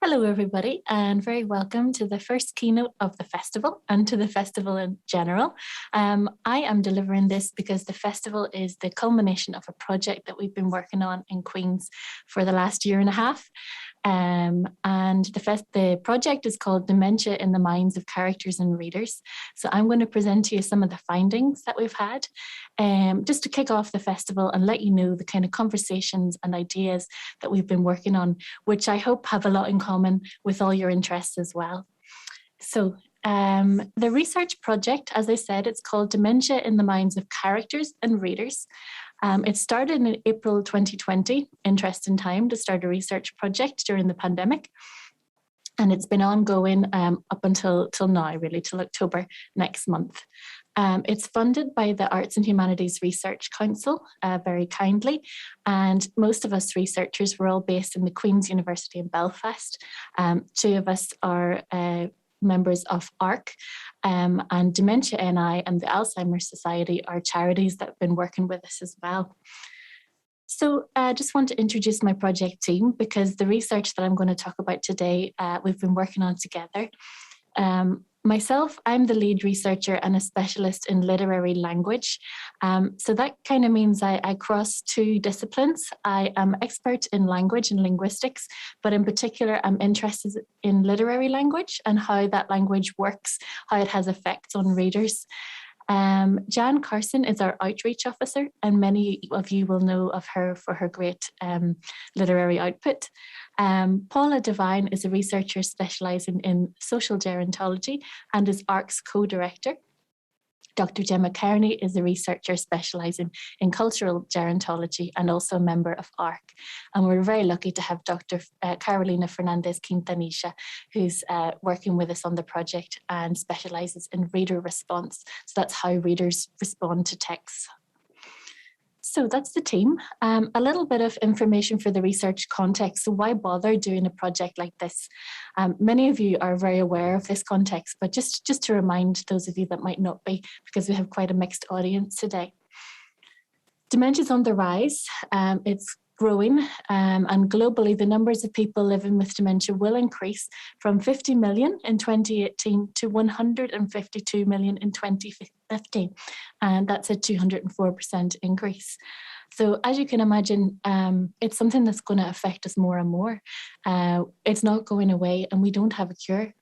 Hello, everybody, and very welcome to the first keynote of the festival and to the festival in general. I am delivering this because the festival is the culmination of a project that we've been working on in Queen's for the last year and a half. And the project is called Dementia in the Minds of Characters and Readers. So I'm going to present to you some of the findings that we've had, just to kick off the festival and let you know the kind of conversations and ideas that we've been working on, which I hope have a lot in common with all your interests as well. So the research project, as I said, it's called Dementia in the Minds of Characters and Readers. It started in April 2020, interesting time to start a research project during the pandemic. And it's been ongoing up until now, really, till October next month. It's funded by the Arts and Humanities Research Council, very kindly. And most of us researchers were all based in the Queen's University in Belfast. Two of us are members of ARC, and Dementia NI and the Alzheimer's Society are charities that have been working with us as well. So I just want to introduce my project team because the research that I'm going to talk about today, we've been working on together. Myself, I'm the lead researcher and a specialist in literary language. So that kind of means I cross two disciplines. I am expert in language and linguistics, but in particular, I'm interested in literary language and how that language works, how it has effects on readers. Jan Carson is our outreach officer, and many of you will know of her for her great literary output. Paula Devine is a researcher specialising in social gerontology and is ARC's co-director. Dr. Gemma Kearney is a researcher specialising in cultural gerontology and also a member of ARC. And we're very lucky to have Dr. Carolina Fernandez-Quintanilla, who's working with us on the project and specialises in reader response. So that's how readers respond to texts. So that's the team. A little bit of information for the research context. So why bother doing a project like this? Many of you are very aware of this context, but just to remind those of you that might not be, because we have quite a mixed audience today. Dementia is on the rise. It's growing, and globally the numbers of people living with dementia will increase from 50 million in 2018 to 152 million in 2050, and that's a 204% increase. So as you can imagine, it's something that's going to affect us more and more. It's not going away, and we don't have a cure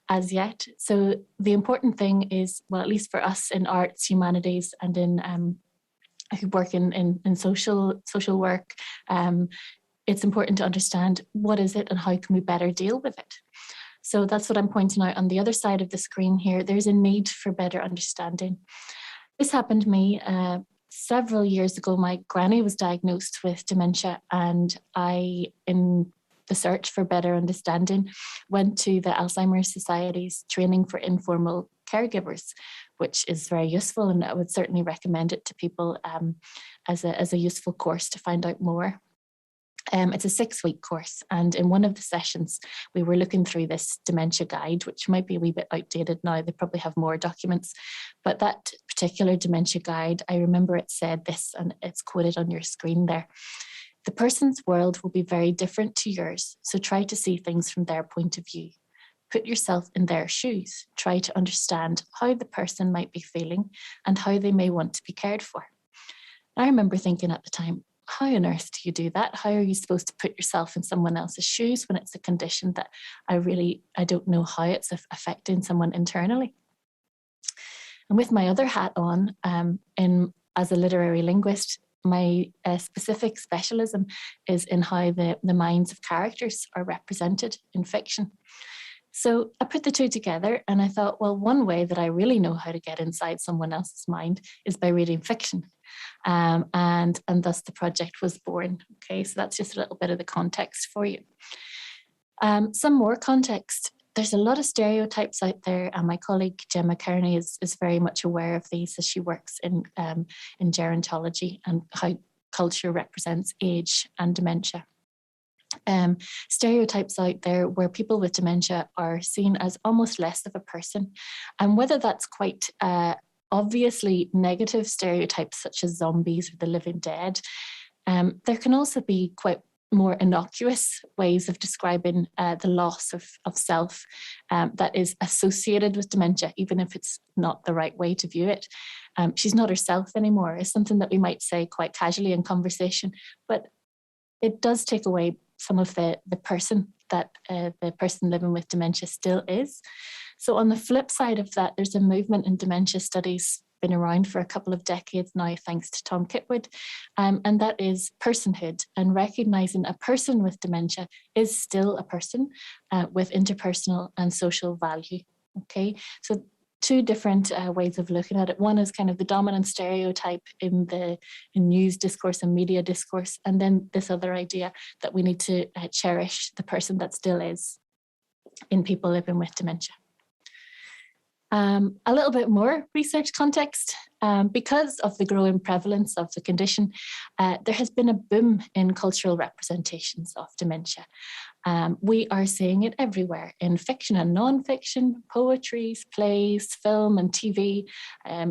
as yet. So the important thing is, well, at least for us in arts, humanities, and in who work in social work, it's important to understand what is it and how can we better deal with it. So that's what I'm pointing out on the other side of the screen here. There's a need for better understanding. This happened to me several years ago. My granny was diagnosed with dementia, and I, in the search for better understanding, went to the Alzheimer's Society's training for informal caregivers, which is very useful, and I would certainly recommend it to people as a useful course to find out more. It's a 6-week course, and in one of the sessions we were looking through this dementia guide, which might be a wee bit outdated now. They probably have more documents, but that particular dementia guide, I remember it said this, and it's quoted on your screen there: "The person's world will be very different to yours, so try to see things from their point of view. Put yourself in their shoes. Try to understand how the person might be feeling and how they may want to be cared for." I remember thinking at the time, how on earth do you do that? How are you supposed to put yourself in someone else's shoes when it's a condition that I don't know how it's affecting someone internally? And with my other hat on, as a literary linguist, my specific specialism is in how the minds of characters are represented in fiction. So I put the two together and I thought, well, one way that I really know how to get inside someone else's mind is by reading fiction. And thus the project was born. Okay, so that's just a little bit of the context for you. Some more context. There's a lot of stereotypes out there, and my colleague Gemma Kearney is very much aware of these as she works in gerontology and how culture represents age and dementia. Stereotypes out there where people with dementia are seen as almost less of a person, and whether that's quite obviously negative stereotypes such as zombies or the living dead, there can also be quite more innocuous ways of describing the loss of self that is associated with dementia, even if it's not the right way to view it. She's not herself anymore is something that we might say quite casually in conversation, but it does take away some of the person that the person living with dementia still is. So on the flip side of that, there's a movement in dementia studies, been around for a couple of decades now, thanks to Tom Kitwood, and that is personhood, and recognizing a person with dementia is still a person with interpersonal and social value. Okay, so two different ways of looking at it. One is kind of the dominant stereotype in news discourse and media discourse, and then this other idea that we need to cherish the person that still is in people living with dementia. A little bit more research context. Because of the growing prevalence of the condition, there has been a boom in cultural representations of dementia. We are seeing it everywhere in fiction and non-fiction, poetry, plays, film and TV.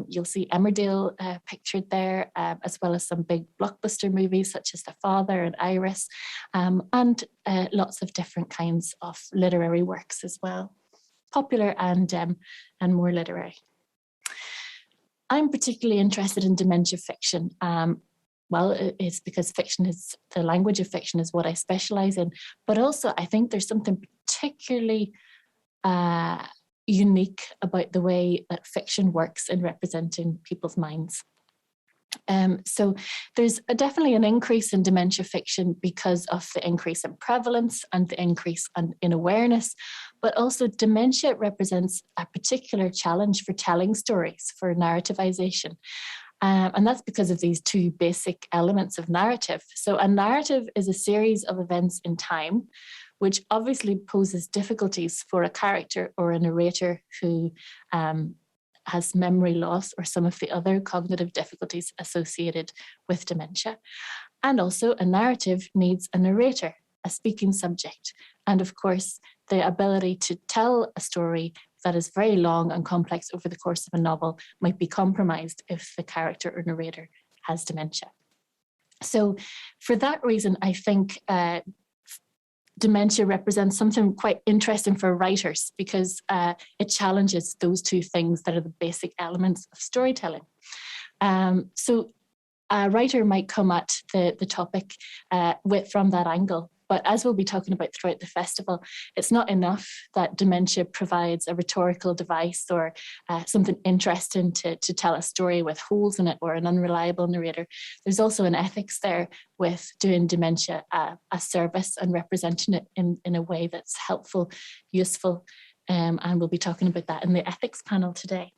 You'll see Emmerdale pictured there, as well as some big blockbuster movies such as The Father and Iris, and lots of different kinds of literary works as well. Popular and more literary. I'm particularly interested in dementia fiction. Well, it's because the language of fiction is what I specialize in, but also I think there's something particularly unique about the way that fiction works in representing people's minds. So there's definitely an increase in dementia fiction because of the increase in prevalence and the increase in awareness, but also dementia represents a particular challenge for telling stories, for narrativization. And that's because of these two basic elements of narrative. So a narrative is a series of events in time, which obviously poses difficulties for a character or a narrator who has memory loss or some of the other cognitive difficulties associated with dementia. And also a narrative needs a narrator, a speaking subject. And of course, the ability to tell a story that is very long and complex over the course of a novel might be compromised if the character or narrator has dementia. So for that reason, I think dementia represents something quite interesting for writers because it challenges those two things that are the basic elements of storytelling. So a writer might come at the topic from that angle. But as we'll be talking about throughout the festival, it's not enough that dementia provides a rhetorical device or something interesting to tell a story with holes in it or an unreliable narrator. There's also an ethics there with doing dementia a service and representing it in a way that's helpful, useful, and we'll be talking about that in the ethics panel today.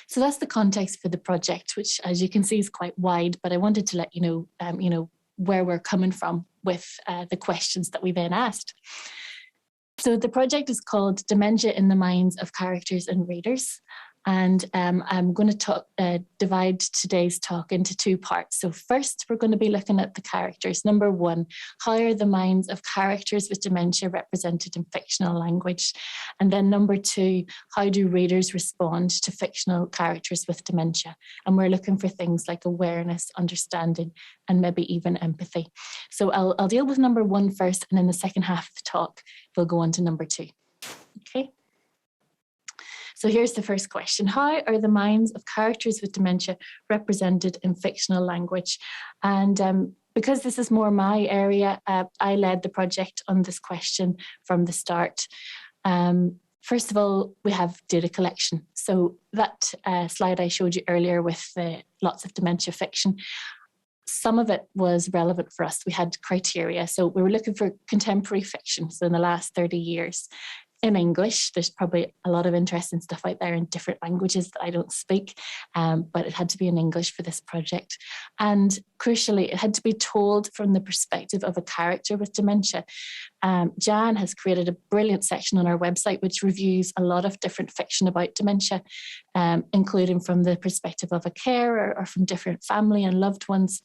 So that's the context for the project, which, as you can see, is quite wide, but I wanted to let you know, where we're coming from with the questions that we then asked. So the project is called Dementia in the Minds of Characters and Readers. And I'm going to divide today's talk into two parts. So first, we're going to be looking at the characters. Number one, how are the minds of characters with dementia represented in fictional language? And then number two, how do readers respond to fictional characters with dementia? And we're looking for things like awareness, understanding, and maybe even empathy. So I'll deal with number one first, and in the second half of the talk, we'll go on to number two. Okay. So here's the first question. How are the minds of characters with dementia represented in fictional language? And because this is more my area, I led the project on this question from the start. First of all, we have data collection. So that slide I showed you earlier with lots of dementia fiction, some of it was relevant for us. We had criteria. So we were looking for contemporary fiction, so in the last 30 years. In English, there's probably a lot of interesting stuff out there in different languages that I don't speak, but it had to be in English for this project. And crucially, it had to be told from the perspective of a character with dementia. Jan has created a brilliant section on our website which reviews a lot of different fiction about dementia, including from the perspective of a carer or from different family and loved ones.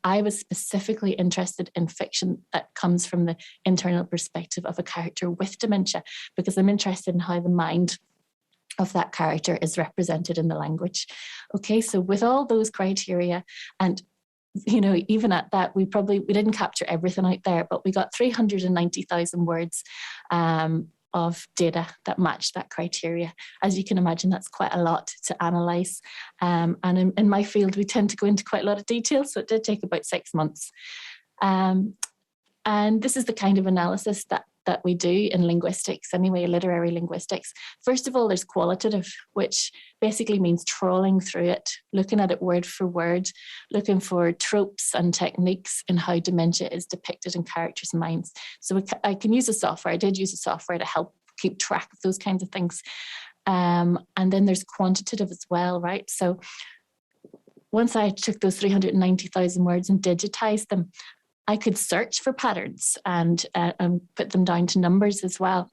I was specifically interested in fiction that comes from the internal perspective of a character with dementia, because I'm interested in how the mind of that character is represented in the language. Okay, so with all those criteria, and even at that, we didn't capture everything out there, but we got 390,000 words of data that matched that criteria. As you can imagine, that's quite a lot to analyse. And in my field, we tend to go into quite a lot of detail, so it did take about 6 months. And this is the kind of analysis that we do in linguistics anyway, literary linguistics. First of all, there's qualitative, which basically means trawling through it, looking at it word for word, looking for tropes and techniques in how dementia is depicted in characters' minds. So I can use a software. I did use a software to help keep track of those kinds of things. And then there's quantitative as well, right? So once I took those 390,000 words and digitized them, I could search for patterns and put them down to numbers as well.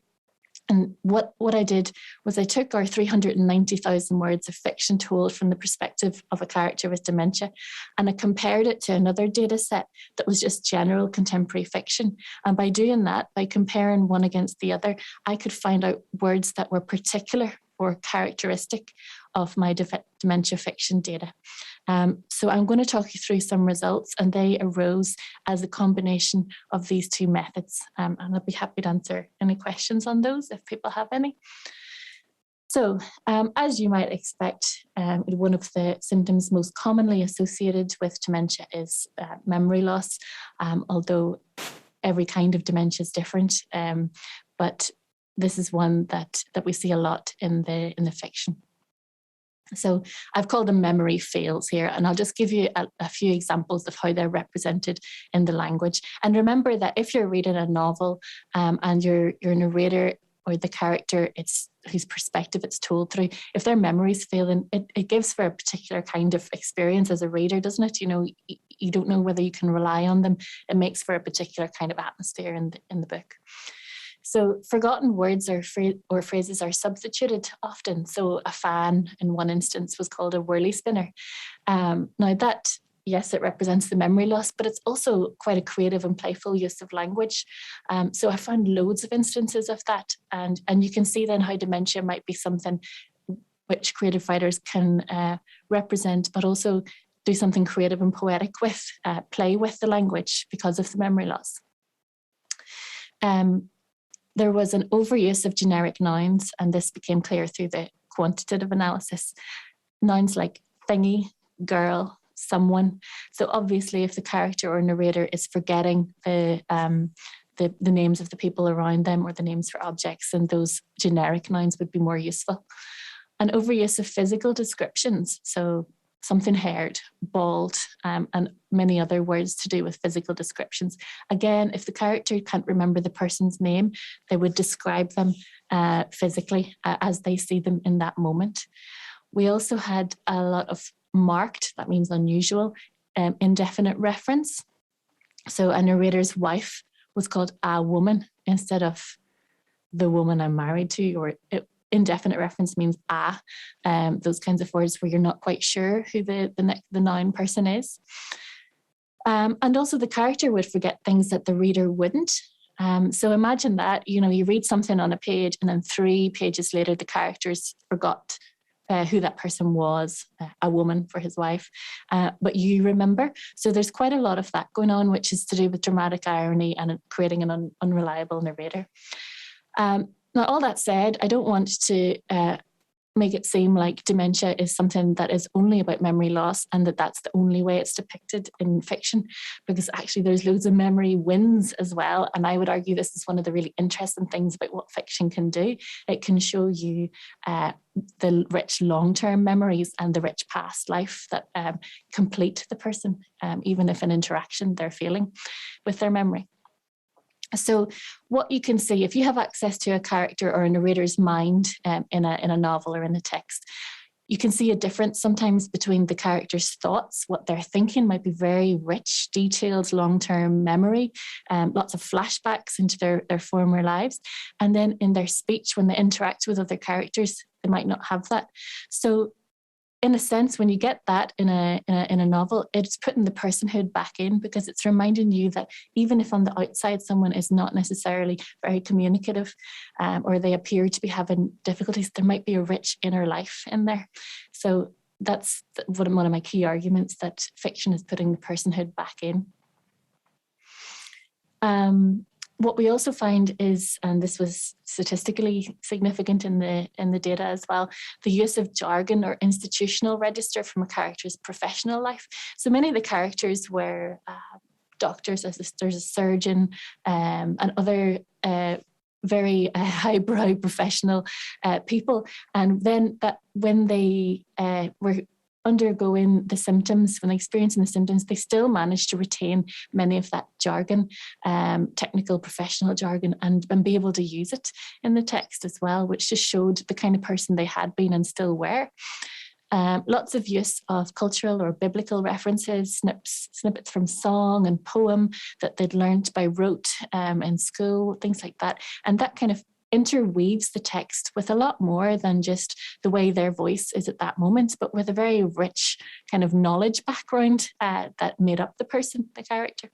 And what I did was I took our 390,000 words of fiction told from the perspective of a character with dementia, and I compared it to another data set that was just general contemporary fiction. And by doing that, by comparing one against the other, I could find out words that were particular or characteristic of my dementia fiction data. So I'm going to talk you through some results, and they arose as a combination of these two methods. And I'll be happy to answer any questions on those if people have any. So as you might expect, one of the symptoms most commonly associated with dementia is memory loss, although every kind of dementia is different. But this is one that we see a lot in the fiction. So I've called them memory fails here, and I'll just give you a few examples of how they're represented in the language. And remember that if you're reading a novel and your narrator or the character, it's whose perspective it's told through, if their memory's failing, it gives for a particular kind of experience as a reader, doesn't it? You don't know whether you can rely on them. It makes for a particular kind of atmosphere in the book. So forgotten words or phrases are substituted often. So a fan, in one instance, was called a whirly spinner. Now that, yes, it represents the memory loss, but it's also quite a creative and playful use of language. So I found loads of instances of that. And you can see then how dementia might be something which creative writers can represent, but also do something creative and poetic with, play with the language because of the memory loss. There was an overuse of generic nouns, and this became clear through the quantitative analysis. Nouns like thingy, girl, someone. So obviously, if the character or narrator is forgetting the names of the people around them or the names for objects, then those generic nouns would be more useful. An overuse of physical descriptions. So something haired, bald, and many other words to do with physical descriptions. Again, if the character can't remember the person's name, they would describe them physically as they see them in that moment. We also had a lot of marked, that means unusual, indefinite reference. So a narrator's wife was called a woman instead of the woman I'm married to, or indefinite reference means those kinds of words where you're not quite sure who the noun person is. And also the character would forget things that the reader wouldn't. So imagine that, you read something on a page and then 3 pages later, the characters forgot who that person was, a woman for his wife, but you remember. So there's quite a lot of that going on, which is to do with dramatic irony and creating an unreliable narrator. Now, all that said, I don't want to make it seem like dementia is something that is only about memory loss and that's the only way it's depicted in fiction, because actually there's loads of memory wins as well. And I would argue this is one of the really interesting things about what fiction can do. It can show you the rich long-term memories and the rich past life that complete the person, even if an interaction they're feeling with their memory. So what you can see, if you have access to a character or a narrator's mind in a novel or in a text, you can see a difference sometimes between the character's thoughts. What they're thinking might be very rich, detailed, long-term memory, lots of flashbacks into their former lives. And then in their speech, when they interact with other characters, they might not have that. So in a sense, when you get that in a novel, it's putting the personhood back in, because it's reminding you that even if on the outside someone is not necessarily very communicative, or they appear to be having difficulties, there might be a rich inner life in there. So that's one of my key arguments, that fiction is putting the personhood back in. What we also find is, and this was statistically significant in the data as well, the use of jargon or institutional register from a character's professional life. So many of the characters were doctors, there's a surgeon, and other very highbrow professional people. And then that when they were undergoing the symptoms, when experiencing the symptoms, they still managed to retain many of that jargon, technical professional jargon, and be able to use it in the text as well, which just showed the kind of person they had been and still were. Lots of use of cultural or biblical references, snippets from song and poem that they'd learned by rote in school, things like that. And that kind of interweaves the text with a lot more than just the way their voice is at that moment, but with a very rich kind of knowledge background that made up the person, the character.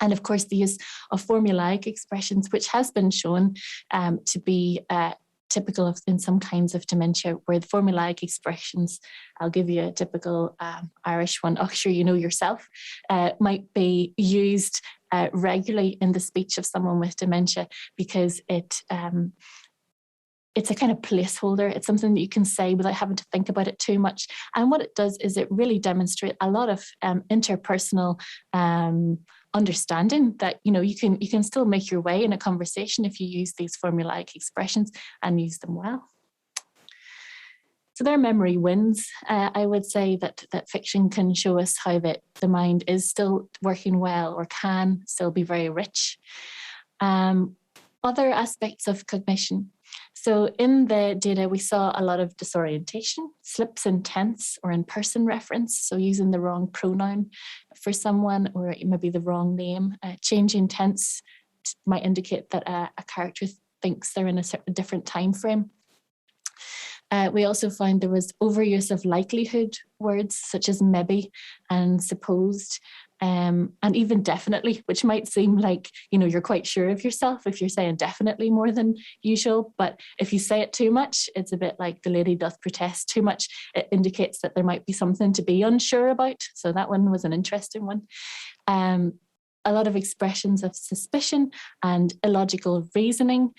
And of course, the use of formulaic expressions, which has been shown to be typical of in some kinds of dementia, where the formulaic expressions, I'll give you a typical Irish one, "Och, sure, you know yourself," might be used regularly in the speech of someone with dementia, because it's a kind of placeholder. It's something that you can say without having to think about it too much. And what it does is it really demonstrates a lot of interpersonal understanding, that you can still make your way in a conversation if you use these formulaic expressions and use them well. So their memory wins. I would say that fiction can show us how the mind is still working well, or can still be very rich. Other aspects of cognition. So in the data, we saw a lot of disorientation, slips in tense or in person reference, so using the wrong pronoun for someone, or maybe the wrong name. Changing tense might indicate that a character thinks they're in a different time frame. We also found there was overuse of likelihood words, such as maybe and supposed, and even definitely, which might seem like, you're quite sure of yourself if you're saying definitely more than usual. But if you say it too much, it's a bit like the lady doth protest too much. It indicates that there might be something to be unsure about. So that one was an interesting one. A lot of expressions of suspicion and illogical reasoning.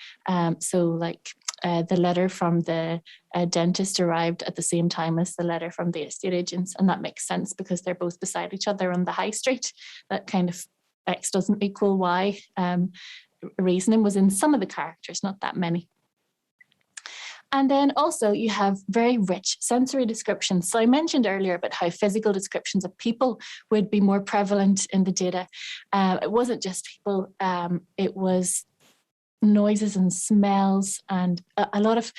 So like the letter from the dentist arrived at the same time as the letter from the estate agents, and that makes sense because they're both beside each other on the high street. That kind of X doesn't equal Y reasoning was in some of the characters, not that many. And then also you have very rich sensory descriptions. So I mentioned earlier about how physical descriptions of people would be more prevalent in the data. It wasn't just people, it was noises and smells, and a lot of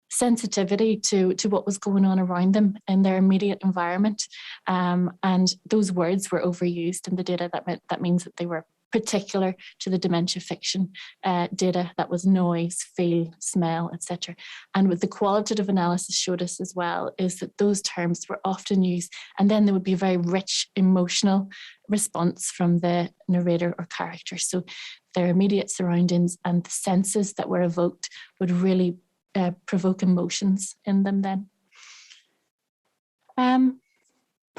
sensitivity to what was going on around them in their immediate environment. And those words were overused in the data. That means that they were particular to the dementia fiction data. That was noise, feel, smell, etc. And what the qualitative analysis showed us as well is that those terms were often used, and then there would be a very rich emotional response from the narrator or character. So their immediate surroundings and the senses that were evoked would really provoke emotions in them then.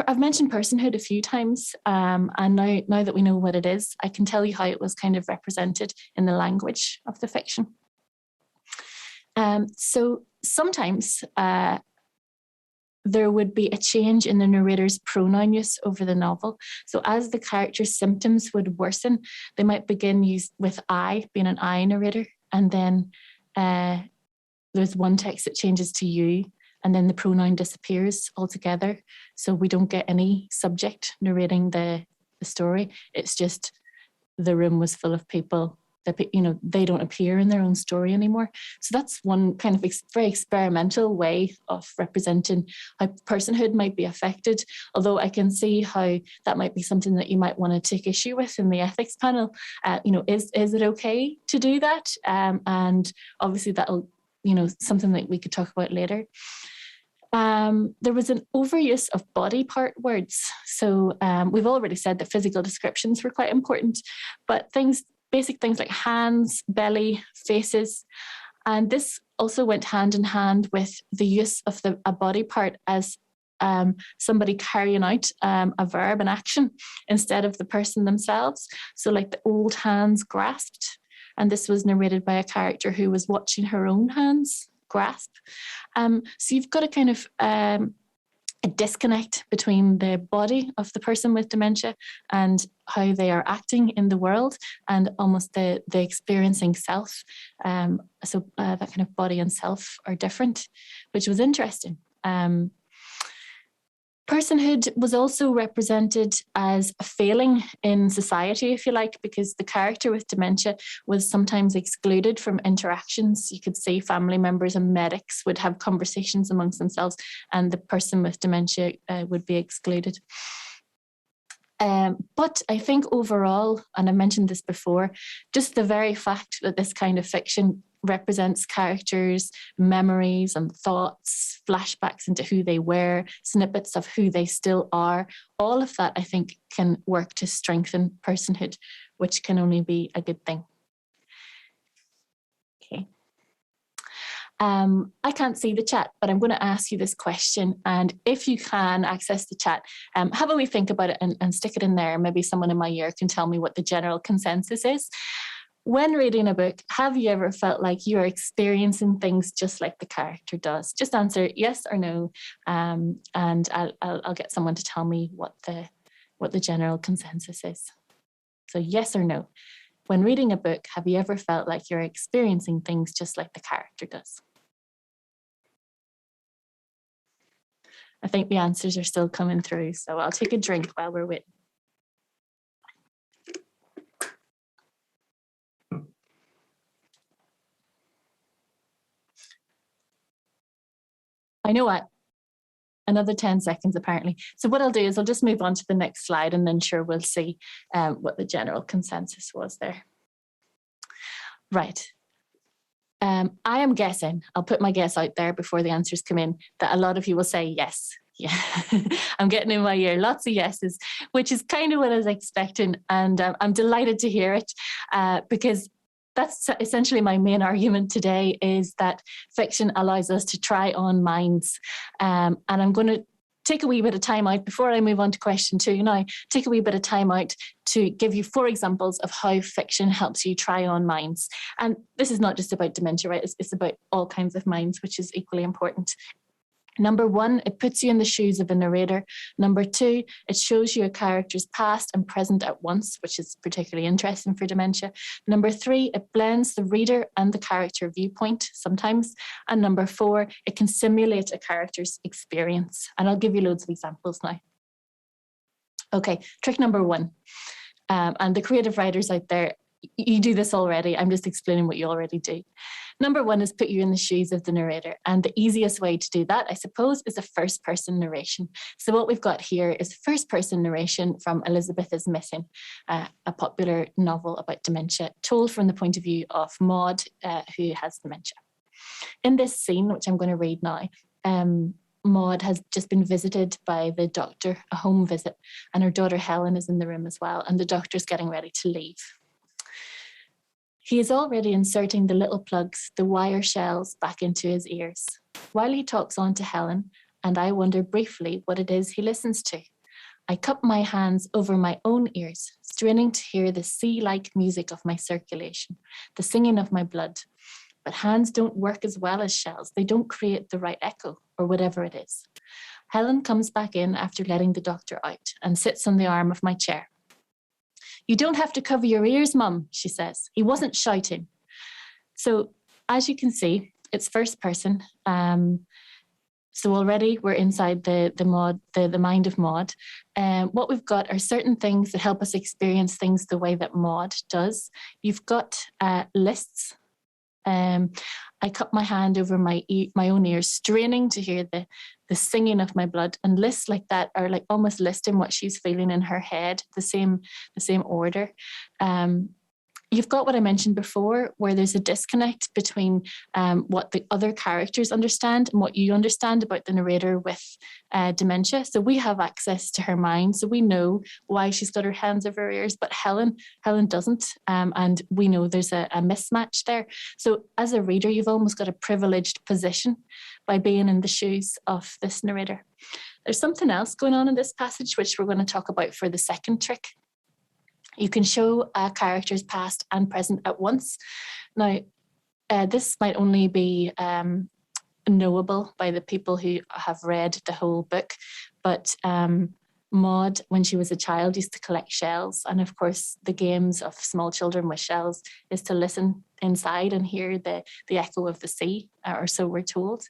I've mentioned personhood a few times, and now that we know what it is, I can tell you how it was kind of represented in the language of the fiction. So sometimes there would be a change in the narrator's pronoun use over the novel. So as the character's symptoms would worsen, they might begin use with I, being an I narrator, and then there's one text that changes to you, and then the pronoun disappears altogether. So we don't get any subject narrating the story. It's just the room was full of people that, they don't appear in their own story anymore. So that's one kind of very experimental way of representing how personhood might be affected. Although I can see how that might be something that you might want to take issue with in the ethics panel. Is it okay to do that? And obviously that'll, something that we could talk about later. There was an overuse of body part words. So we've already said that physical descriptions were quite important, but basic things like hands, belly, faces, And this also went hand in hand with the use of a body part as somebody carrying out a verb, an action, instead of the person themselves. So like the old hands grasped, and this was narrated by a character who was watching her own hands grasp. So you've got a kind of a disconnect between the body of the person with dementia and how they are acting in the world, and almost the experiencing self. So that kind of body and self are different, which was interesting. Personhood was also represented as a failing in society, if you like, because the character with dementia was sometimes excluded from interactions. You could see family members and medics would have conversations amongst themselves, and the person with dementia would be excluded. But I think overall, and I mentioned this before, just the very fact that this kind of fiction represents characters' memories and thoughts, flashbacks into who they were, snippets of who they still are, all of that I think can work to strengthen personhood, which can only be a good thing. Okay. I can't see the chat, but I'm going to ask you this question. And if you can access the chat, have a wee think about it and stick it in there. Maybe someone in my ear can tell me what the general consensus is. When reading a book, have you ever felt like you are experiencing things just like the character does? Just answer yes or no, and I'll get someone to tell me what the general consensus is. So yes or no. When reading a book, have you ever felt like you're experiencing things just like the character does? I think the answers are still coming through, so I'll take a drink while we're waiting. I know what. Another 10 seconds, apparently. So what I'll do is I'll just move on to the next slide, and then sure we'll see what the general consensus was there. Right. I am guessing, I'll put my guess out there before the answers come in, that a lot of you will say yes. Yeah, I'm getting in my ear lots of yeses, which is kind of what I was expecting. And I'm delighted to hear it because that's essentially my main argument today, is that fiction allows us to try on minds. And I'm going to take a wee bit of time out before I move on to question 2 now, take a wee bit of time out to give you 4 examples of how fiction helps you try on minds. And this is not just about dementia, right? It's about all kinds of minds, which is equally important. Number 1, it puts you in the shoes of a narrator. Number 2, it shows you a character's past and present at once, which is particularly interesting for dementia. Number 3, it blends the reader and the character viewpoint sometimes. And number 4, it can simulate a character's experience. And I'll give you loads of examples now. Okay, trick number 1. And the creative writers out there, you do this already. I'm just explaining what you already do. Number 1 is put you in the shoes of the narrator. And the easiest way to do that, I suppose, is a first-person narration. So what we've got here is first-person narration from Elizabeth is Missing, a popular novel about dementia, told from the point of view of Maud, who has dementia. In this scene, which I'm going to read now, Maud has just been visited by the doctor, a home visit, and her daughter Helen is in the room as well, and the doctor's getting ready to leave. He is already inserting the little plugs, the wire shells, back into his ears, while he talks on to Helen, and I wonder briefly what it is he listens to. I cup my hands over my own ears, straining to hear the sea-like music of my circulation, the singing of my blood. But hands don't work as well as shells. They don't create the right echo, or whatever it is. Helen comes back in after letting the doctor out and sits on the arm of my chair. You don't have to cover your ears, Mum, she says. He wasn't shouting. So as you can see, it's first person. So already we're inside the mind of Maud. What we've got are certain things that help us experience things the way that Maud does. You've got lists. I cup my hand over my own ears, straining to hear the singing of my blood, and lists like that are like almost listing what she's feeling in her head, the same order. you've got what I mentioned before, where there's a disconnect between what the other characters understand and what you understand about the narrator with dementia. So we have access to her mind, so we know why she's got her hands over her ears, but Helen doesn't, and we know there's a mismatch there. So as a reader, you've almost got a privileged position by being in the shoes of this narrator. There's something else going on in this passage, which we're going to talk about for the second trick. You can show characters past and present at once. Now, this might only be knowable by the people who have read the whole book, but Maud, when she was a child, used to collect shells. And of course, the games of small children with shells is to listen inside and hear the echo of the sea, or so we're told.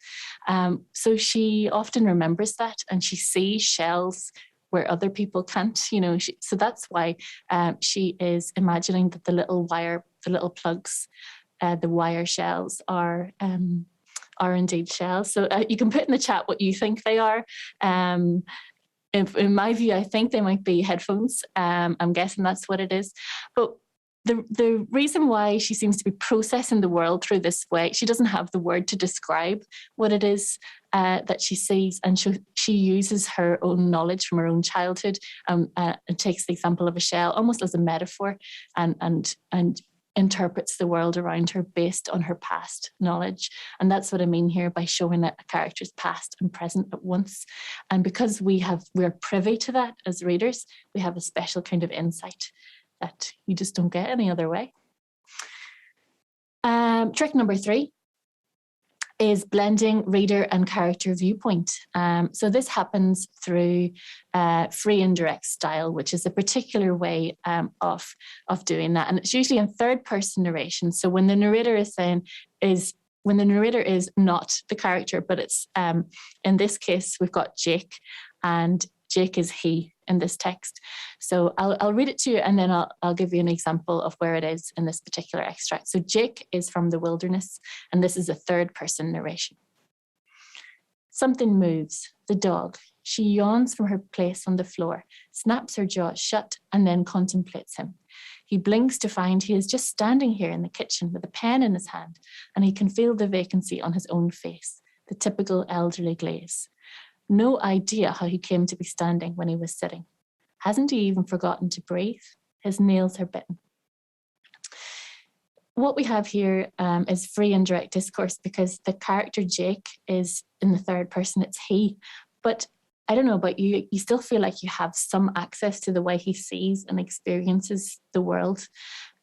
So she often remembers that, and she sees shells where other people can't, so that's why she is imagining that the little plugs, the wire shells are indeed shells. So you can put in the chat what you think they are. In my view, I think they might be headphones. I'm guessing that's what it is. But the reason why she seems to be processing the world through this way, she doesn't have the word to describe what it is that she sees, and she uses her own knowledge from her own childhood and takes the example of a shell almost as a metaphor and interprets the world around her based on her past knowledge. And that's what I mean here by showing a character's past and present at once. And because we're privy to that as readers, we have a special kind of insight that you just don't get any other way. Trick number 3 is blending reader and character viewpoint. So this happens through free indirect style, which is a particular way of doing that. And it's usually in third person narration. So when the narrator is not the character, but it's in this case, we've got Jake, and Jake is he in this text. So I'll read it to you, and then I'll give you an example of where it is in this particular extract. So Jake is from the wilderness, and this is a third person narration. Something moves, the dog. She yawns from her place on the floor, snaps her jaws shut, and then contemplates him. He blinks to find he is just standing here in the kitchen with a pen in his hand, and he can feel the vacancy on his own face, the typical elderly glaze. No idea how he came to be standing when he was sitting. Hasn't he even forgotten to breathe? His nails are bitten. What we have here is free indirect discourse, because the character Jake is in the third person, it's he. But I don't know about you, you still feel like you have some access to the way he sees and experiences the world.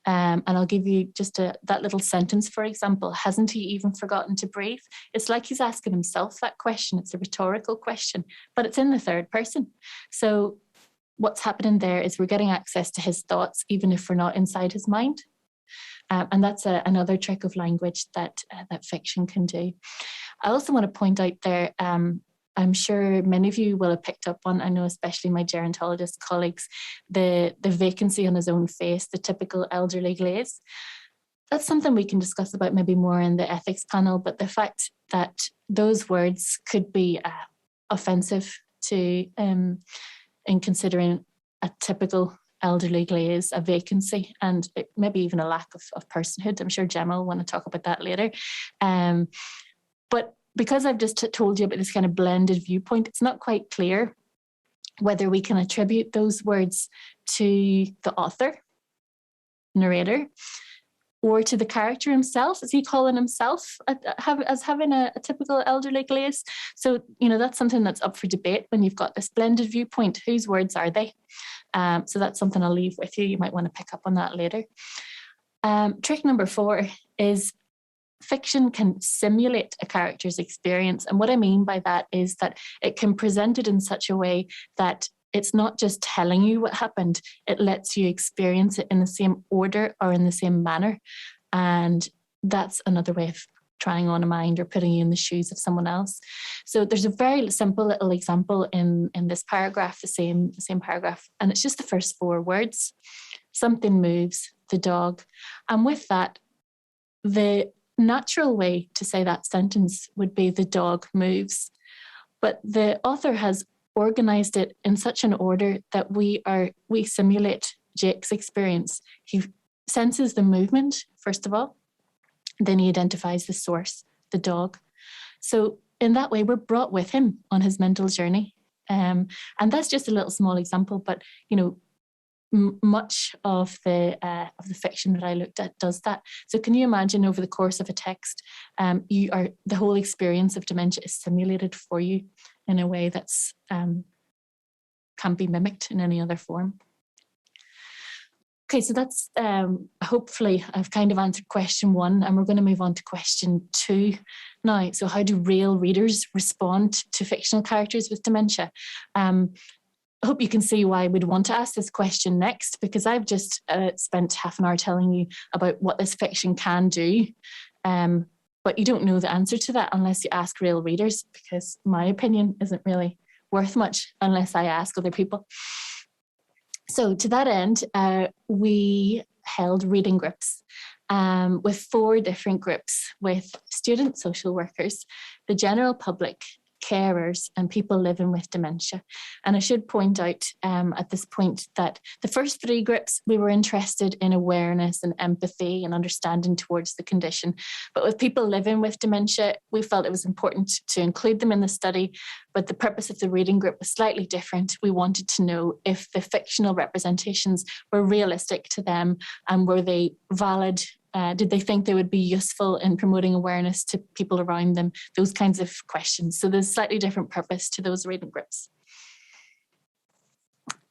And I'll give you just that little sentence, for example. Hasn't he even forgotten to breathe? It's like he's asking himself that question. It's a rhetorical question, but it's in the third person. So what's happening there is we're getting access to his thoughts, even if we're not inside his mind. And that's another trick of language that fiction can do. I also want to point out there, I'm sure many of you will have picked up on, I know especially my gerontologist colleagues, the vacancy on his own face, the typical elderly glaze. That's something we can discuss about maybe more in the ethics panel, but the fact that those words could be offensive to in considering a typical elderly glaze, a vacancy, and maybe even a lack of personhood. I'm sure Gemma will want to talk about that later. But because I've just told you about this kind of blended viewpoint, it's not quite clear whether we can attribute those words to the author, narrator, or to the character himself. Is he calling himself as having a typical elderly glaze? So, that's something that's up for debate when you've got this blended viewpoint. Whose words are they? So that's something I'll leave with you. You might want to pick up on that later. Trick number 4 is fiction can simulate a character's experience. And what I mean by that is that it can present it in such a way that it's not just telling you what happened, it lets you experience it in the same order or in the same manner. And that's another way of trying on a mind or putting you in the shoes of someone else. So there's a very simple little example in this paragraph, the same paragraph, and it's just the first 4 words. Something moves, the dog. And with that, the natural way to say that sentence would be the dog moves. But the author has organized it in such an order that we simulate Jake's experience. senses the movement, first of all. Then he identifies the source, the dog. So in that way, we're brought with him on his mental journey. And that's just a little small example, but, you know, much of the fiction that I looked at does that. So can you imagine, over the course of a text, the whole experience of dementia is simulated for you in a way that's can't be mimicked in any other form. Okay, so that's hopefully I've kind of answered question 1, and we're going to move on to question 2 now. So how do real readers respond to fictional characters with dementia? I hope you can see why we'd want to ask this question next, because I've just spent half an hour telling you about what this fiction can do, but you don't know the answer to that unless you ask real readers, because my opinion isn't really worth much unless I ask other people. So to that end, we held reading groups with 4 different groups, with students, social workers, the general public, carers, and people living with dementia. And I should point out at this point that the first 3 groups, we were interested in awareness and empathy and understanding towards the condition. But with people living with dementia, we felt it was important to include them in the study. But the purpose of the reading group was slightly different. We wanted to know if the fictional representations were realistic to them, and were they valid. Did they think they would be useful in promoting awareness to people around them? Those kinds of questions. So there's slightly different purpose to those reading groups.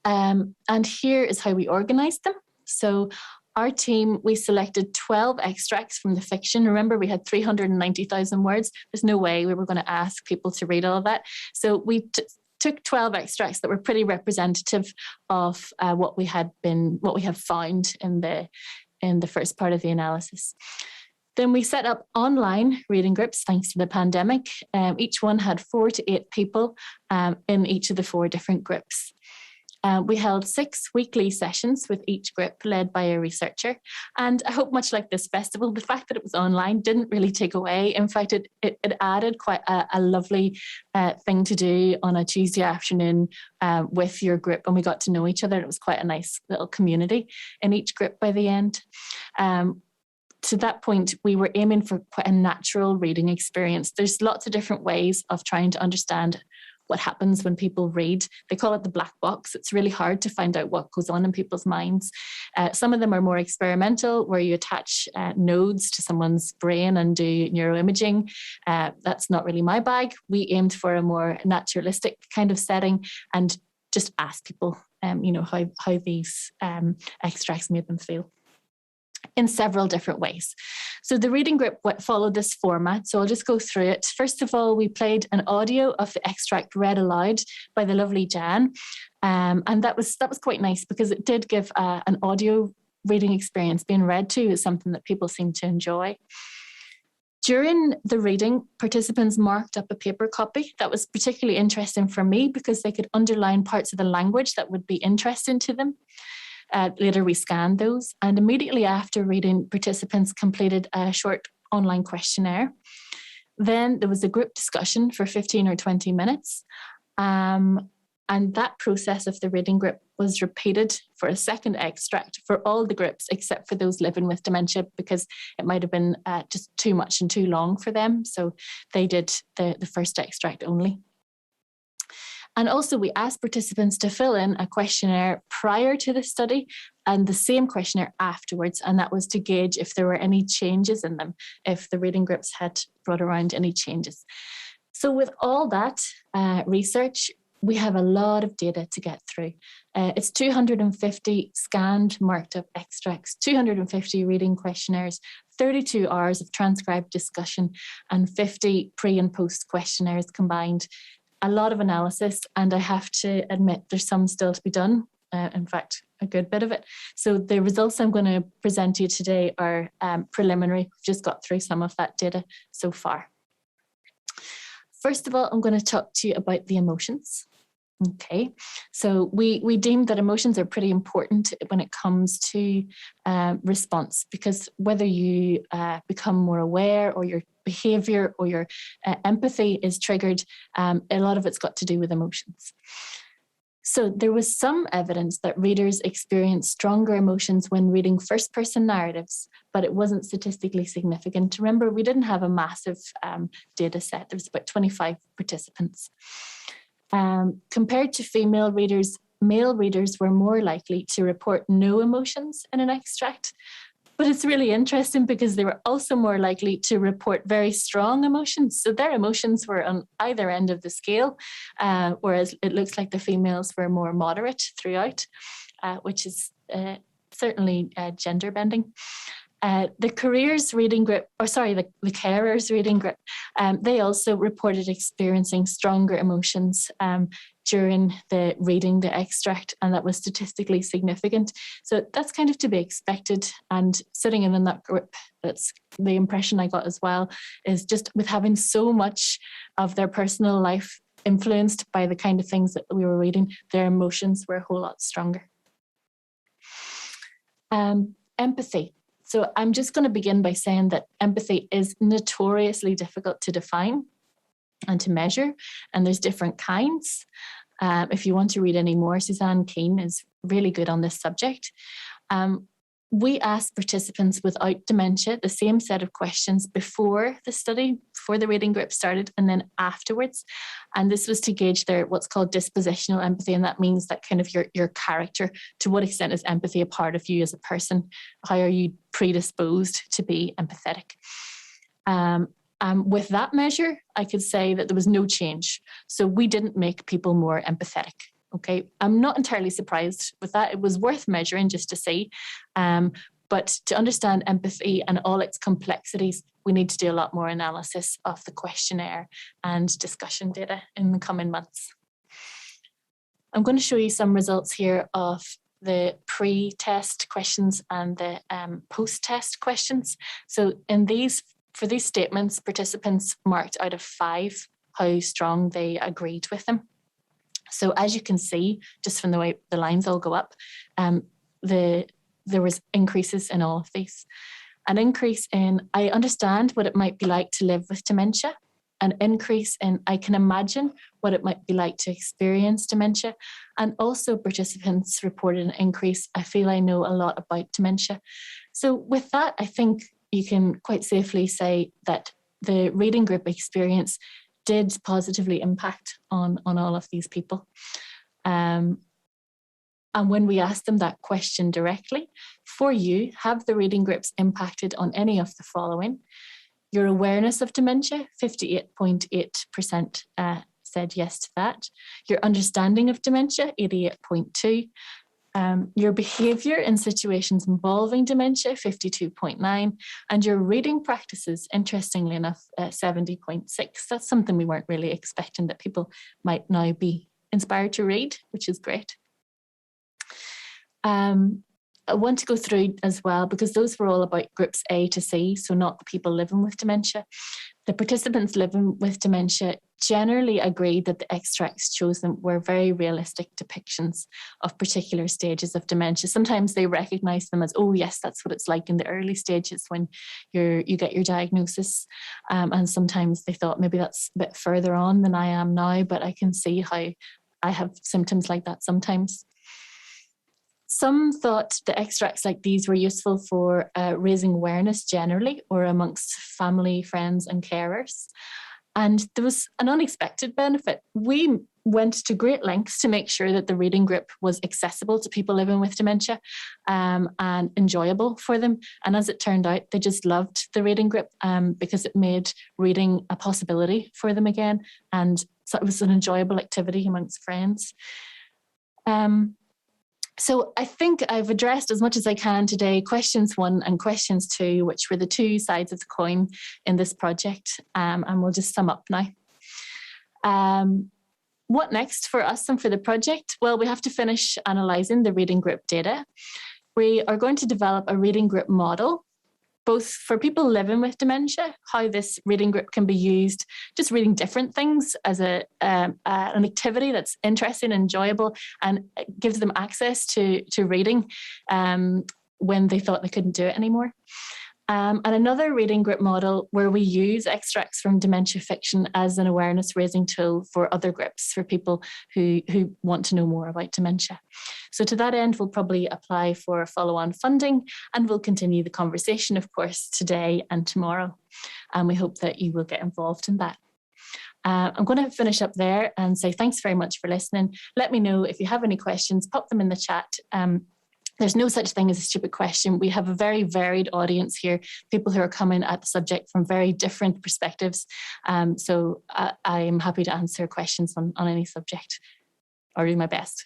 And here is how we organised them. So our team, we selected 12 extracts from the fiction. Remember, we had 390,000 words. There's no way we were going to ask people to read all of that. So we took 12 extracts that were pretty representative of what we have found in the first part of the analysis. Then we set up online reading groups thanks to the pandemic. Each one had 4 to 8 people in each of the 4 different groups. We held 6 weekly sessions with each group, led by a researcher. And I hope, much like this festival, the fact that it was online didn't really take away. In fact, it added quite a lovely thing to do on a Tuesday afternoon with your group. And we got to know each other. It was quite a nice little community in each group by the end. To that point, we were aiming for quite a natural reading experience. There's lots of different ways of trying to understand what happens when people read. They call it the black box. It's really hard to find out what goes on in people's minds. Some of them are more experimental, where you attach nodes to someone's brain and do neuroimaging. That's not really my bag. We aimed for a more naturalistic kind of setting and just ask people, how these extracts made them feel, in several different ways. So the reading group followed this format. So I'll just go through it. First of all, we played an audio of the extract read aloud by the lovely Jan. And that was quite nice, because it did give an audio reading experience. Being read to is something that people seem to enjoy. During the reading, participants marked up a paper copy. That was particularly interesting for me, because they could underline parts of the language that would be interesting to them. Later, we scanned those, and immediately after reading, participants completed a short online questionnaire. Then there was a group discussion for 15 or 20 minutes, and that process of the reading group was repeated for a second extract for all the groups except for those living with dementia, because it might have been just too much and too long for them. So they did the first extract only. And also, we asked participants to fill in a questionnaire prior to the study and the same questionnaire afterwards. And that was to gauge if there were any changes in them, if the reading groups had brought around any changes. So with all that research, we have a lot of data to get through. It's 250 scanned, marked up extracts, 250 reading questionnaires, 32 hours of transcribed discussion, and 50 pre and post questionnaires combined. A lot of analysis, and I have to admit there's some still to be done. In fact, a good bit of it. So the results I'm going to present to you today are preliminary. We've just got through some of that data so far. First of all, I'm going to talk to you about the emotions. Okay, so we deemed that emotions are pretty important when it comes to response, because whether you become more aware, or your behavior or your empathy is triggered, a lot of it's got to do with emotions. So there was some evidence that readers experienced stronger emotions when reading first-person narratives, but it wasn't statistically significant. Remember, we didn't have a massive data set. There was about 25 participants. Compared to female readers, male readers were more likely to report no emotions in an extract. But it's really interesting because they were also more likely to report very strong emotions. So their emotions were on either end of the scale, whereas it looks like the females were more moderate throughout, which is certainly gender bending. The carers reading group, the carers reading group, they also reported experiencing stronger emotions during the reading the extract, and that was statistically significant. So that's kind of to be expected. And sitting in that group, that's the impression I got as well, is just with having so much of their personal life influenced by the kind of things that we were reading, their emotions were a whole lot stronger. Empathy. So I'm just going to begin by saying that empathy is notoriously difficult to define and to measure, and there's different kinds. If you want to read any more, Suzanne Keane is really good on this subject. We asked participants without dementia the same set of questions before the study, before the reading group started, and then afterwards. And this was to gauge their what's called dispositional empathy, and that means that kind of your character. To what extent is empathy a part of you as a person? How are you predisposed to be empathetic? With that measure, I could say that there was no change. So we didn't make people more empathetic. Okay, I'm not entirely surprised with that. It was worth measuring just to see. But to understand empathy and all its complexities, we need to do a lot more analysis of the questionnaire and discussion data in the coming months. I'm going to show you some results here of the pre-test questions and the post-test questions. So for these statements, participants marked out of 5 how strong they agreed with them. So as you can see, just from the way the lines all go up, there was increases in all of these. An increase in, I understand what it might be like to live with dementia. An increase in, I can imagine what it might be like to experience dementia. And also participants reported an increase, I feel I know a lot about dementia. So with that, I think you can quite safely say that the reading group experience did positively impact on all of these people. And when we asked them that question directly, for you, have the reading groups impacted on any of the following? Your awareness of dementia, 58.8% said yes to that. Your understanding of dementia, 88.2%. Your behaviour in situations involving dementia, 52.9%, and your reading practices, interestingly enough, 70.6%. That's something we weren't really expecting, that people might now be inspired to read, which is great. I want to go through as well, because those were all about groups A to C, so not the people living with dementia. The participants living with dementia generally agreed that the extracts chosen were very realistic depictions of particular stages of dementia. Sometimes they recognise them as, oh yes, that's what it's like in the early stages when you get your diagnosis. And sometimes they thought maybe that's a bit further on than I am now, but I can see how I have symptoms like that sometimes. Some thought the extracts like these were useful for raising awareness generally, or amongst family, friends and carers. And there was an unexpected benefit. We went to great lengths to make sure that the reading group was accessible to people living with dementia and enjoyable for them. And as it turned out, they just loved the reading group because it made reading a possibility for them again. And so it was an enjoyable activity amongst friends. So I think I've addressed as much as I can today questions 1 and questions 2, which were the 2 sides of the coin in this project. And we'll just sum up now. What next for us and for the project? Well, we have to finish analysing the reading group data. We are going to develop a reading group model, both for people living with dementia, how this reading group can be used, just reading different things as an activity that's interesting and enjoyable, and gives them access to reading when they thought they couldn't do it anymore. And another reading group model where we use extracts from dementia fiction as an awareness raising tool for other groups, for people who want to know more about dementia. So to that end, we'll probably apply for follow-on funding, and we'll continue the conversation, of course, today and tomorrow. And we hope that you will get involved in that. I'm going to finish up there and say thanks very much for listening. Let me know if you have any questions, pop them in the chat. There's no such thing as a stupid question. We have a very varied audience here, people who are coming at the subject from very different perspectives. So I'm happy to answer questions on any subject, or do my best.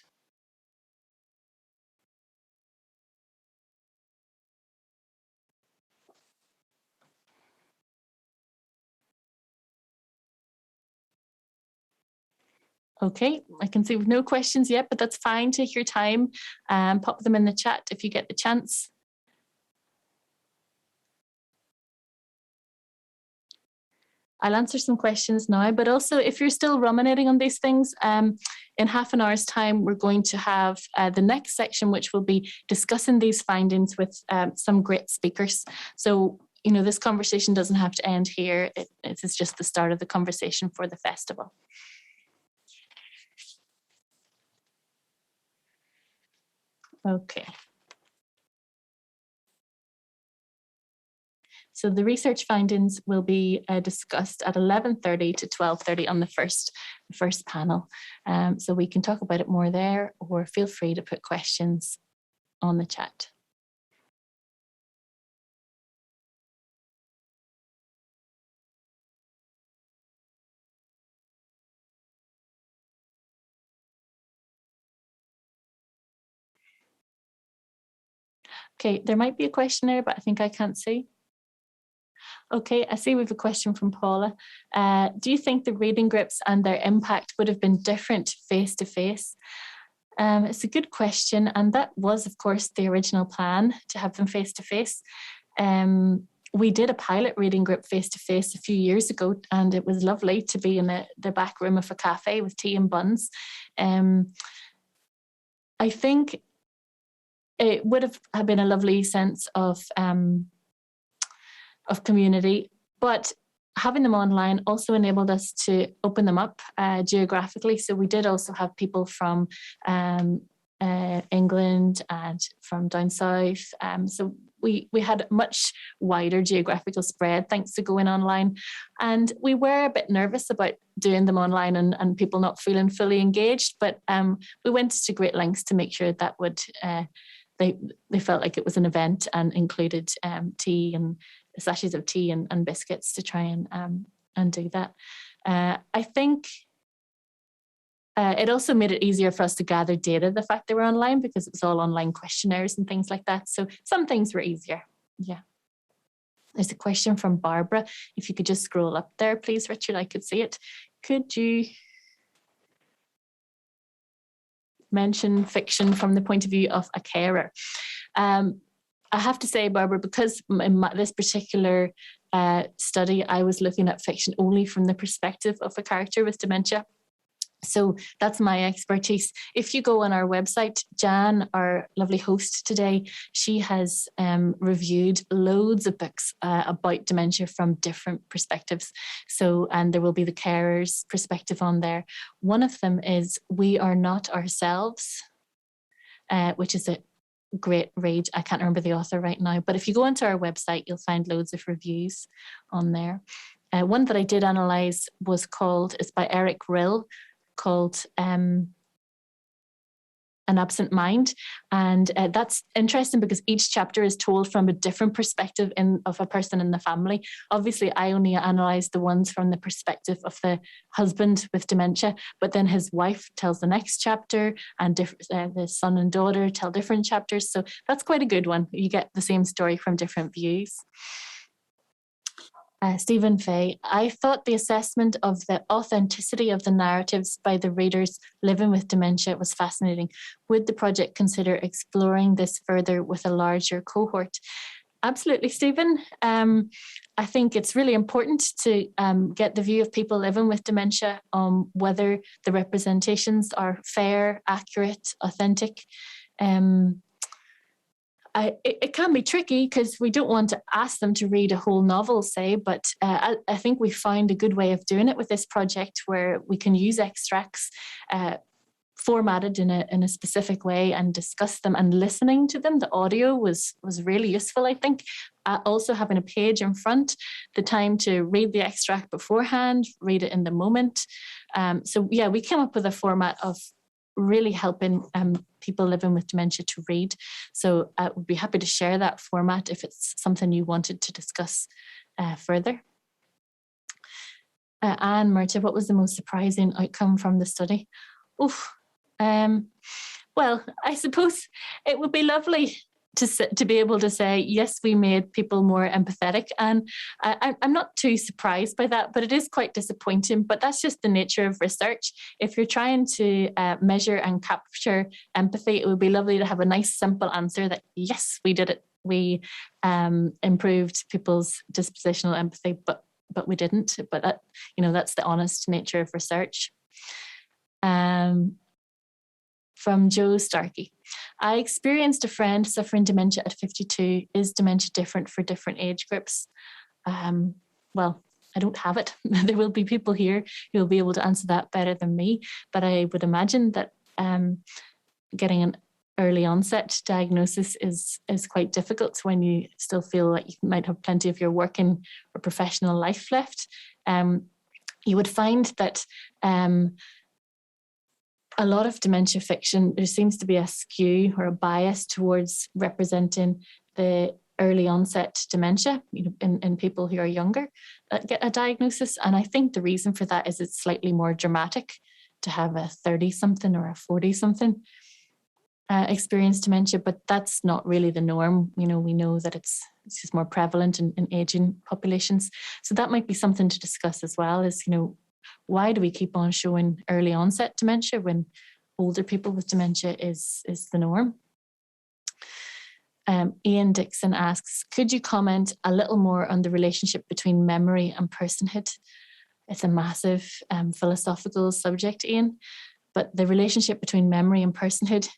Okay, I can see we've no questions yet, but that's fine. Take your time and pop them in the chat if you get the chance. I'll answer some questions now, but also if you're still ruminating on these things, in half an hour's time, we're going to have the next section, which will be discussing these findings with some great speakers. So, you know, this conversation doesn't have to end here. It is just the start of the conversation for the festival. Okay. So the research findings will be discussed at 11:30 to 12:30 on the first panel. So we can talk about it more there, or feel free to put questions on the chat. Okay, there might be a question there, but I think I can't see. Okay, I see we have a question from Paula. Do you think the reading groups and their impact would have been different face-to-face? It's a good question, and that was, of course, the original plan, to have them face-to-face. We did a pilot reading group face-to-face a few years ago, and it was lovely to be in the back room of a cafe with tea and buns. I think it would have been a lovely sense of community, but having them online also enabled us to open them up geographically. So we did also have people from England and from down south. So we had a much wider geographical spread thanks to going online. And we were a bit nervous about doing them online and people not feeling fully engaged, but we went to great lengths to make sure that would they felt like it was an event and included tea and sachets of tea and biscuits to try and do that. I think it also made it easier for us to gather data, the fact they were online, because it was all online questionnaires and things like that. So some things were easier. Yeah. There's a question from Barbara. If you could just scroll up there, please, Richard, I could see it. Could you mention fiction from the point of view of a carer? I have to say, Barbara, because in this particular study, I was looking at fiction only from the perspective of a character with dementia. So that's my expertise. If you go on our website, Jan, our lovely host today, she has reviewed loads of books about dementia from different perspectives. So, and there will be the carer's perspective on there. One of them is We Are Not Ourselves, which is a great read. I can't remember the author right now, but if you go onto our website, you'll find loads of reviews on there. One that I did analyse is by Eric Rill, called An Absent Mind. And that's interesting because each chapter is told from a different perspective of a person in the family. Obviously, I only analysed the ones from the perspective of the husband with dementia, but then his wife tells the next chapter, and the son and daughter tell different chapters. So that's quite a good one. You get the same story from different views. Stephen Fay, I thought the assessment of the authenticity of the narratives by the readers living with dementia was fascinating. Would the project consider exploring this further with a larger cohort? Absolutely, Stephen. I think it's really important to get the view of people living with dementia on whether the representations are fair, accurate, authentic. it can be tricky because we don't want to ask them to read a whole novel, say, but I think we found a good way of doing it with this project where we can use extracts formatted in a specific way and discuss them, and listening to them. The audio was really useful, I think. Also having a page in front, the time to read the extract beforehand, read it in the moment. So yeah, we came up with a format of really helping people living with dementia to read. So I would be happy to share that format if it's something you wanted to discuss further. Anne, Myrta, what was the most surprising outcome from the study? Oof. Well, I suppose it would be lovely to be able to say, yes, we made people more empathetic. And I'm not too surprised by that, but it is quite disappointing. But that's just the nature of research. If you're trying to measure and capture empathy, it would be lovely to have a nice, simple answer that, yes, we did it. We improved people's dispositional empathy, but we didn't. But that, that's the honest nature of research. From Joe Starkey. I experienced a friend suffering dementia at 52. Is dementia different for different age groups? Well, I don't have it. There will be people here who will be able to answer that better than me, but I would imagine that getting an early onset diagnosis is quite difficult when you still feel like you might have plenty of your working or professional life left. You would find that a lot of dementia fiction, there seems to be a skew or a bias towards representing the early onset dementia, in people who are younger that get a diagnosis. And I think the reason for that is it's slightly more dramatic to have a 30-something or a 40-something experience dementia, but that's not really the norm. We know that it's just more prevalent in aging populations. So that might be something to discuss as well, is, why do we keep on showing early onset dementia when older people with dementia is the norm? Ian Dixon asks, could you comment a little more on the relationship between memory and personhood? It's a massive philosophical subject, Ian, but the relationship between memory and personhood.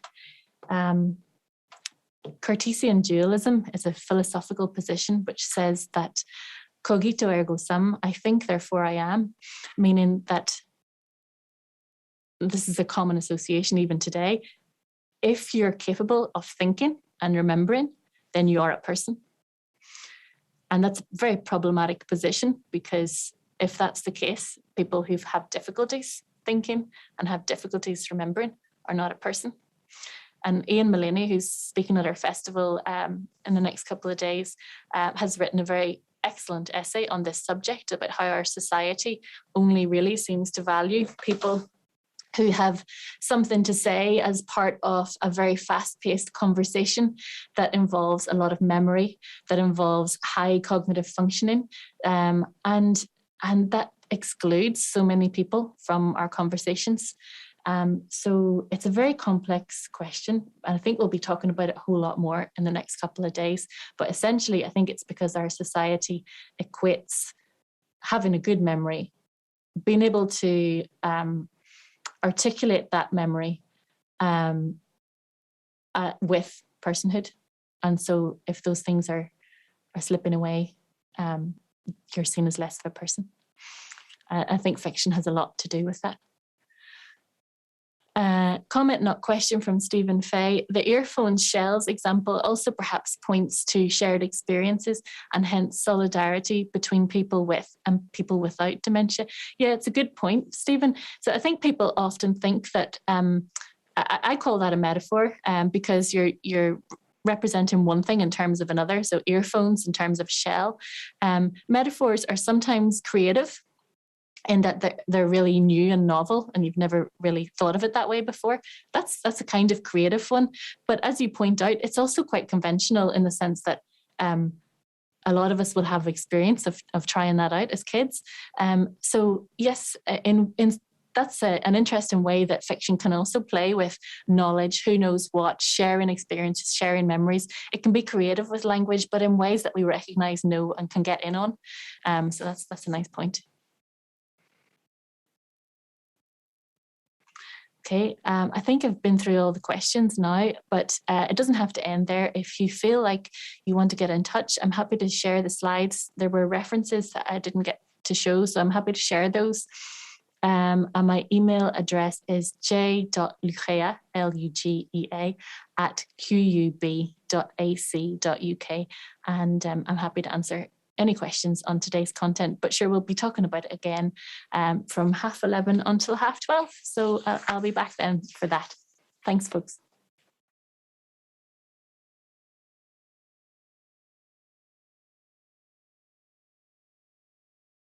Cartesian dualism is a philosophical position which says that cogito ergo sum, I think, therefore I am, meaning that this is a common association even today. If you're capable of thinking and remembering, then you are a person. And that's a very problematic position, because if that's the case, people who have difficulties thinking and have difficulties remembering are not a person. And Ian Mullaney, who's speaking at our festival in the next couple of days, has written a very excellent essay on this subject about how our society only really seems to value people who have something to say as part of a very fast-paced conversation that involves a lot of memory, that involves high cognitive functioning, and that excludes so many people from our conversations. So it's a very complex question, and I think we'll be talking about it a whole lot more in the next couple of days. But essentially, I think it's because our society equates having a good memory, being able to articulate that memory with personhood. And so if those things are slipping away, you're seen as less of a person. I think fiction has a lot to do with that. Comment, not question, from Stephen Fay. The earphone shells example also perhaps points to shared experiences and hence solidarity between people with and people without dementia. Yeah, it's a good point, Stephen. So I think people often think that, I call that a metaphor, because you're representing one thing in terms of another. So earphones in terms of shell. Metaphors are sometimes creative, in that they're really new and novel, and you've never really thought of it that way before. That's a kind of creative one. But as you point out, it's also quite conventional in the sense that a lot of us will have experience of trying that out as kids. So yes, in that's an interesting way that fiction can also play with knowledge, who knows what, sharing experiences, sharing memories. It can be creative with language, but in ways that we recognize, know, and can get in on. So that's a nice point. Okay, I think I've been through all the questions now, but it doesn't have to end there. If you feel like you want to get in touch, I'm happy to share the slides. There were references that I didn't get to show, so I'm happy to share those. And my email address is j.lugea, Lugea, at qub.ac.uk. And I'm happy to answer any questions on today's content, but sure, we'll be talking about it again from 11:30 until 12:30. So I'll be back then for that. Thanks, folks.